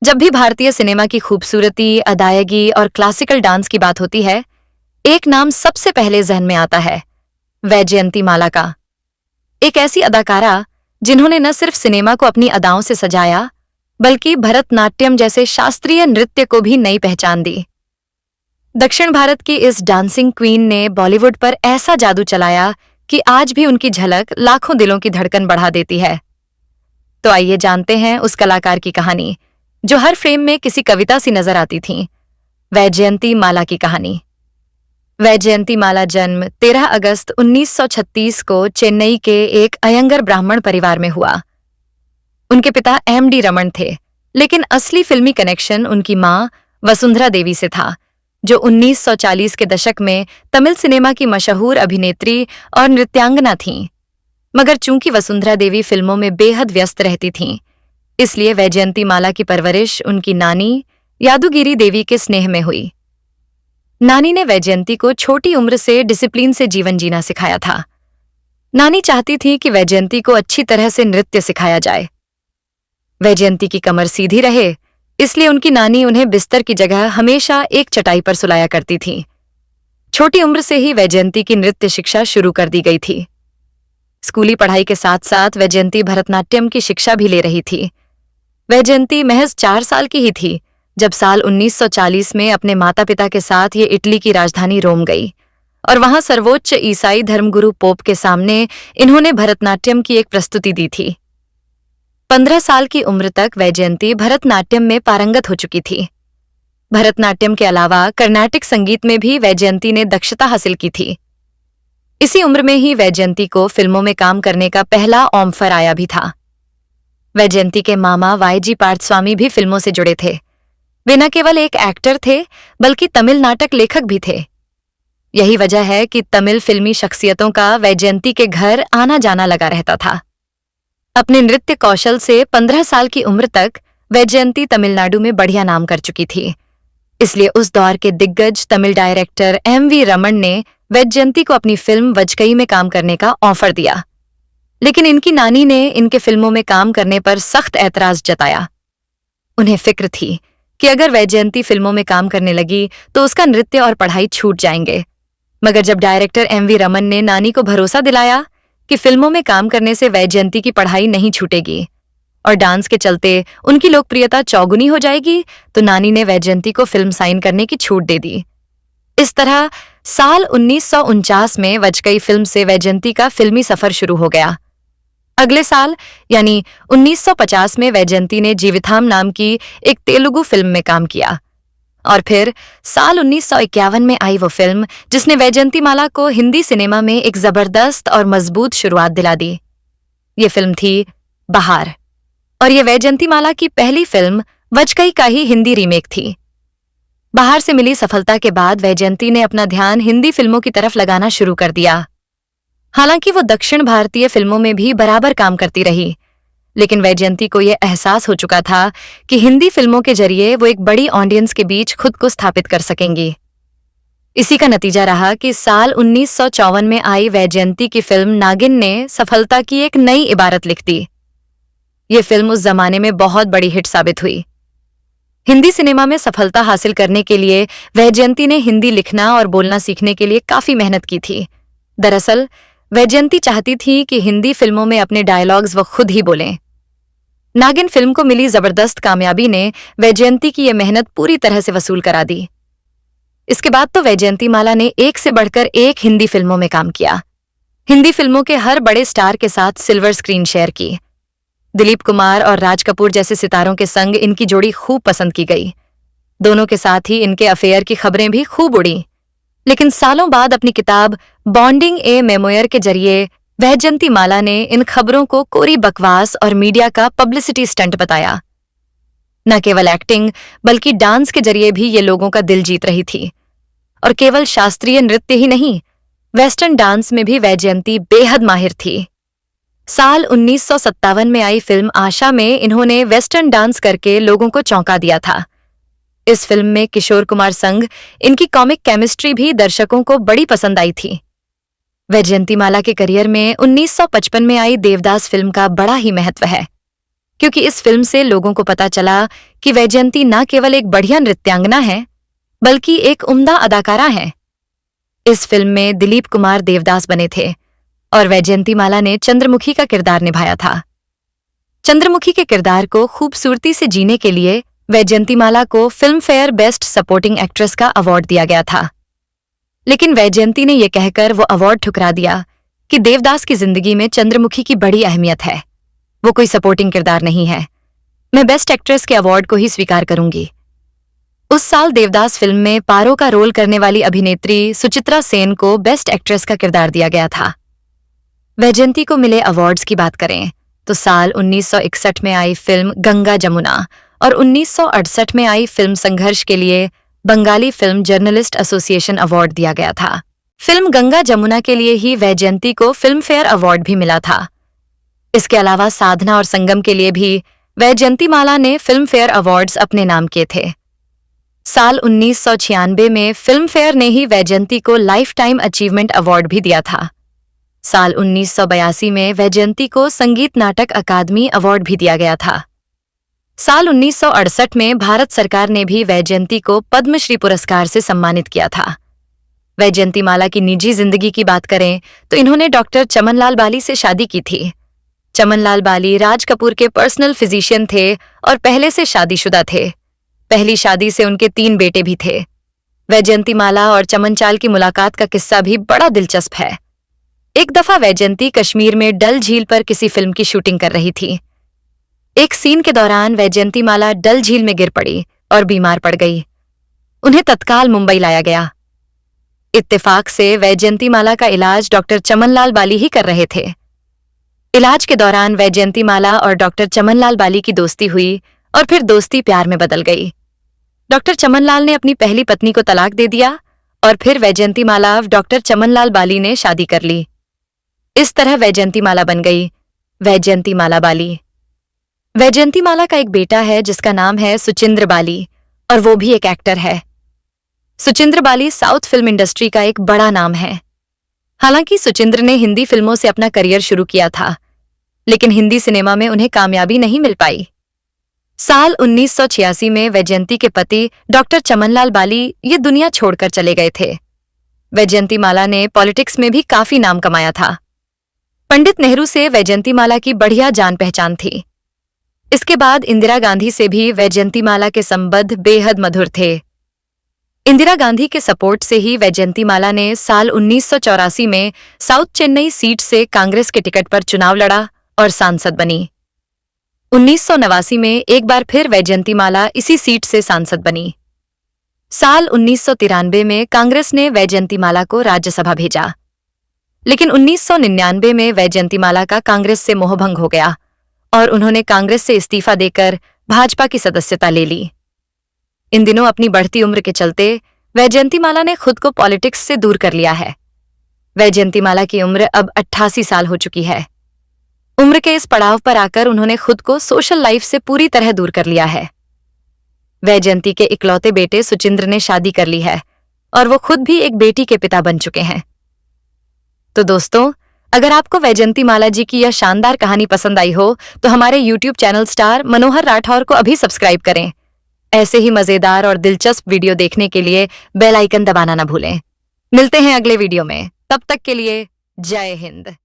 जब भी भारतीय सिनेमा की खूबसूरती, अदायगी और क्लासिकल डांस की बात होती है, एक नाम सबसे पहले जहन में आता है, वैजयंती माला का। एक ऐसी अदाकारा जिन्होंने न सिर्फ सिनेमा को अपनी अदाओं से सजाया, बल्कि भरतनाट्यम जैसे शास्त्रीय नृत्य को भी नई पहचान दी। दक्षिण भारत की इस डांसिंग क्वीन ने बॉलीवुड पर ऐसा जादू चलाया कि आज भी उनकी झलक लाखों दिलों की धड़कन बढ़ा देती है। तो आइए जानते हैं उस कलाकार की कहानी, जो हर फ्रेम में किसी कविता सी नजर आती थी। वैजयंती माला की कहानी। वैजयंती माला जन्म 13 अगस्त 1936 को चेन्नई के एक अयंगर ब्राह्मण परिवार में हुआ। उनके पिता एम.डी. रमन थे, लेकिन असली फिल्मी कनेक्शन उनकी मां वसुंधरा देवी से था, जो 1940 के दशक में तमिल सिनेमा की मशहूर अभिनेत्री और नृत्यांगना थीं। मगर चूंकि वसुंधरा देवी फिल्मों में बेहद व्यस्त रहती थीं, इसलिए वैजयंती माला की परवरिश उनकी नानी यादुगिरी देवी के स्नेह में हुई। नानी ने वैजयंती को छोटी उम्र से डिसिप्लिन से जीवन जीना सिखाया था। नानी चाहती थी कि वैजयंती को अच्छी तरह से नृत्य सिखाया जाए। वैजयंती की कमर सीधी रहे, इसलिए उनकी नानी उन्हें बिस्तर की जगह हमेशा एक चटाई पर सुलाया करती थी। छोटी उम्र से ही वैजयंती की नृत्य शिक्षा शुरू कर दी गई थी। स्कूली पढ़ाई के साथ साथ वैजयंती भरतनाट्यम की शिक्षा भी ले रही थी। वैजयंती महज 4 साल की ही थी जब साल 1940 में अपने माता पिता के साथ ये इटली की राजधानी रोम गई और वहां सर्वोच्च ईसाई धर्मगुरु पोप के सामने इन्होंने भरतनाट्यम की एक प्रस्तुति दी थी। 15 साल की उम्र तक वैजयंती भरतनाट्यम में पारंगत हो चुकी थी। भरतनाट्यम के अलावा कर्नाटिक संगीत में भी वैजयंती ने दक्षता हासिल की थी। इसी उम्र में ही वैजयंती को फिल्मों में काम करने का पहला ऑफर आया भी था। वैजयंती के मामा वाई.जी. पार्थस्वामी भी फिल्मों से जुड़े थे। वे न केवल एक एक्टर थे, बल्कि तमिल नाटक लेखक भी थे। यही वजह है कि तमिल फिल्मी शख्सियतों का वैजयंती के घर आना जाना लगा रहता था। अपने नृत्य कौशल से 15 साल की उम्र तक वैजयंती तमिलनाडु में बढ़िया नाम कर चुकी थी। इसलिए उस दौर के दिग्गज तमिल डायरेक्टर एम.वी. रमन ने वैजयंती को अपनी फिल्म वजकई में काम करने का ऑफर दिया, लेकिन इनकी नानी ने इनके फिल्मों में काम करने पर सख्त ऐतराज जताया। उन्हें फिक्र थी कि अगर वैजयंती फिल्मों में काम करने लगी तो उसका नृत्य और पढ़ाई छूट जाएंगे। मगर जब डायरेक्टर एम.वी. रमन ने नानी को भरोसा दिलाया कि फिल्मों में काम करने से वैजयंती की पढ़ाई नहीं छूटेगी और डांस के चलते उनकी लोकप्रियता चौगुनी हो जाएगी, तो नानी ने वैजयंती को फिल्म साइन करने की छूट दे दी। इस तरह साल 1949 में वजकई फिल्म से वैजयंती का फिल्मी सफर शुरू हो गया। अगले साल यानी 1950 में वैजयंती ने जीविथाम नाम की एक तेलुगु फिल्म में काम किया और फिर साल 1951 में आई वो फिल्म जिसने वैजयंती माला को हिंदी सिनेमा में एक जबरदस्त और मजबूत शुरुआत दिला दी। ये फिल्म थी बहार और ये वैजयंती माला की पहली फिल्म वजकई का ही हिंदी रीमेक थी। बहार से मिली सफलता के बाद वैजयंती ने अपना ध्यान हिंदी फिल्मों की तरफ लगाना शुरू कर दिया। हालांकि वो दक्षिण भारतीय फिल्मों में भी बराबर काम करती रही, लेकिन वैजयंती को यह एहसास हो चुका था कि हिंदी फिल्मों के जरिए वो एक बड़ी ऑडियंस के बीच खुद को स्थापित कर सकेंगी। इसी का नतीजा रहा कि साल 1954 में आई वैजयंती की फिल्म नागिन ने सफलता की एक नई इबारत लिख दी। ये फिल्म उस जमाने में बहुत बड़ी हिट साबित हुई। हिंदी सिनेमा में सफलता हासिल करने के लिए वैजयंती ने हिंदी लिखना और बोलना सीखने के लिए काफी मेहनत की थी। दरअसल वैजयंती चाहती थी कि हिंदी फिल्मों में अपने डायलॉग्स वो खुद ही बोलें। नागिन फिल्म को मिली जबरदस्त कामयाबी ने वैजयंती की यह मेहनत पूरी तरह से वसूल करा दी। इसके बाद तो वैजयंती माला ने एक से बढ़कर एक हिंदी फिल्मों में काम किया। हिंदी फिल्मों के हर बड़े स्टार के साथ सिल्वर स्क्रीन शेयर की। दिलीप कुमार और राज कपूर जैसे सितारों के संग इनकी जोड़ी खूब पसंद की गई। दोनों के साथ ही इनके अफेयर की खबरें भी खूब उड़ी। लेकिन सालों बाद अपनी किताब बॉन्डिंग ए मेमोयर के जरिए वैजयंती माला ने इन खबरों को कोरी बकवास और मीडिया का पब्लिसिटी स्टंट बताया। न केवल एक्टिंग बल्कि डांस के जरिए भी ये लोगों का दिल जीत रही थी। और केवल शास्त्रीय नृत्य ही नहीं, वेस्टर्न डांस में भी वैजयंती बेहद माहिर थी। साल 1957 में आई फिल्म आशा में इन्होंने वेस्टर्न डांस करके लोगों को चौंका दिया था। इस फिल्म में किशोर कुमार संग इनकी कॉमिक केमिस्ट्री भी दर्शकों को बड़ी पसंद आई थी। वैजयंती माला के करियर में 1955 में आई देवदास फिल्म का बड़ा ही महत्व है। क्योंकि इस फिल्म से लोगों को पता चला कि वैजयंती न केवल एक बढ़िया नृत्यांगना है बल्कि एक उम्दा अदाकारा है। इस फिल्म में दिलीप कुमार देवदास बने थे और वैजयंतीमाला ने चंद्रमुखी का किरदार निभाया था। चंद्रमुखी के किरदार को खूबसूरती से जीने के लिए वैजयंतीमाला को film fair best supporting actress का अवार्ड दिया गया था, लेकिन वैजयंती ने यह कहकर वो अवार्ड ठुकरा दिया कि देवदास की जिंदगी में चंद्रमुखी की बड़ी अहमियत है, वो कोई सपोर्टिंग किरदार नहीं है, मैं बेस्ट एक्ट्रेस के अवार्ड को ही स्वीकार करूंगी। उस साल देवदास फिल्म में पारो का रोल करने वाली अभिनेत्री सुचित्रा सेन को बेस्ट एक्ट्रेस का किरदार दिया गया था। वैजयंती को मिले अवार्ड्स की बात करें तो साल 1961 में आई फिल्म गंगा जमुना और 1968 में आई फिल्म संघर्ष के लिए Bengali film journalist association award दिया गया था। फिल्म गंगा जमुना के लिए ही वैजयंती को फिल्म फेयर अवार्ड भी मिला था। इसके अलावा साधना और संगम के लिए भी वैजयंतीमाला ने फिल्म फेयर अवार्ड्स अपने नाम किए थे। साल 1996 में फिल्म फेयर ने ही वैजयंती को लाइफ टाइम अचीवमेंट अवार्ड भी दिया था। साल 1982 में वैजयंती को संगीत नाटक अकादमी अवार्ड भी दिया गया था। साल 1968 में भारत सरकार ने भी वैजयंती को पद्मश्री पुरस्कार से सम्मानित किया था। वैजयंतीमाला की निजी जिंदगी की बात करें तो इन्होंने डॉक्टर चमनलाल बाली से शादी की थी। चमनलाल बाली राज कपूर के पर्सनल फिजिशियन थे और पहले से शादीशुदा थे। पहली शादी से उनके 3 बेटे भी थे। वैजयंतीमाला और चमनचाल की मुलाकात का किस्सा भी बड़ा दिलचस्प है। एक दफा वैजयंती कश्मीर में डल झील पर किसी फिल्म की शूटिंग कर रही थी। एक सीन के दौरान वैजयंतीमाला डल झील में गिर पड़ी और बीमार पड़ गई। उन्हें तत्काल मुंबई लाया गया। इत्तेफाक से वैजयंतीमाला का इलाज डॉक्टर चमनलाल बाली ही कर रहे थे। इलाज के दौरान वैजयंतीमाला और डॉक्टर चमनलाल बाली की दोस्ती हुई और फिर दोस्ती प्यार में बदल गई। डॉक्टर चमनलाल ने अपनी पहली पत्नी को तलाक दे दिया और फिर वैजयंतीमाला डॉक्टर चमनलाल बाली ने शादी कर ली। इस तरह वैजयंतीमाला बन गई वैजयंतीमाला बाली। वैजयंतीमाला का एक बेटा है जिसका नाम है सुचिंद्र बाली और वो भी एक एक्टर है। सुचिंद्र बाली साउथ फिल्म इंडस्ट्री का एक बड़ा नाम है। हालांकि सुचिंद्र ने हिंदी फिल्मों से अपना करियर शुरू किया था, लेकिन हिंदी सिनेमा में उन्हें कामयाबी नहीं मिल पाई। साल 1986 में वैजयंती के पति डॉक्टर चमनलाल बाली ये दुनिया छोड़कर चले गए थे। वैजयंतीमाला ने पॉलिटिक्स में भी काफी नाम कमाया था। पंडित नेहरू से वैजयंतीमाला की बढ़िया जान पहचान थी। इसके बाद इंदिरा गांधी से भी वैजयंतीमाला के संबंध बेहद मधुर थे। इंदिरा गांधी के सपोर्ट से ही वैजयंतीमाला ने साल 1984 में साउथ चेन्नई सीट से कांग्रेस के टिकट पर चुनाव लड़ा और सांसद बनी। 1989 में एक बार फिर वैजयंतीमाला इसी सीट से सांसद बनी। साल 1993 में कांग्रेस ने वैजयंतीमाला को राज्यसभा भेजा, लेकिन 1999 में वैजयंतीमाला का कांग्रेस से मोहभंग हो गया और उन्होंने कांग्रेस से इस्तीफा देकर भाजपा की सदस्यता ले ली। इन दिनों अपनी बढ़ती उम्र के चलते वैजयंतीमाला ने खुद को पॉलिटिक्स से दूर कर लिया है। वैजयंतीमाला की उम्र अब 88 साल हो चुकी है। उम्र के इस पड़ाव पर आकर उन्होंने खुद को सोशल लाइफ से पूरी तरह दूर कर लिया है। वैजयंती के इकलौते बेटे सुचिंद्र ने शादी कर ली है और वो खुद भी एक बेटी के पिता बन चुके हैं। तो दोस्तों, अगर आपको वैजयंतीमाला जी की यह शानदार कहानी पसंद आई हो तो हमारे YouTube चैनल स्टार मनोहर राठौर को अभी सब्सक्राइब करें। ऐसे ही मजेदार और दिलचस्प वीडियो देखने के लिए बेल आइकन दबाना न भूलें। मिलते हैं अगले वीडियो में, तब तक के लिए जय हिंद।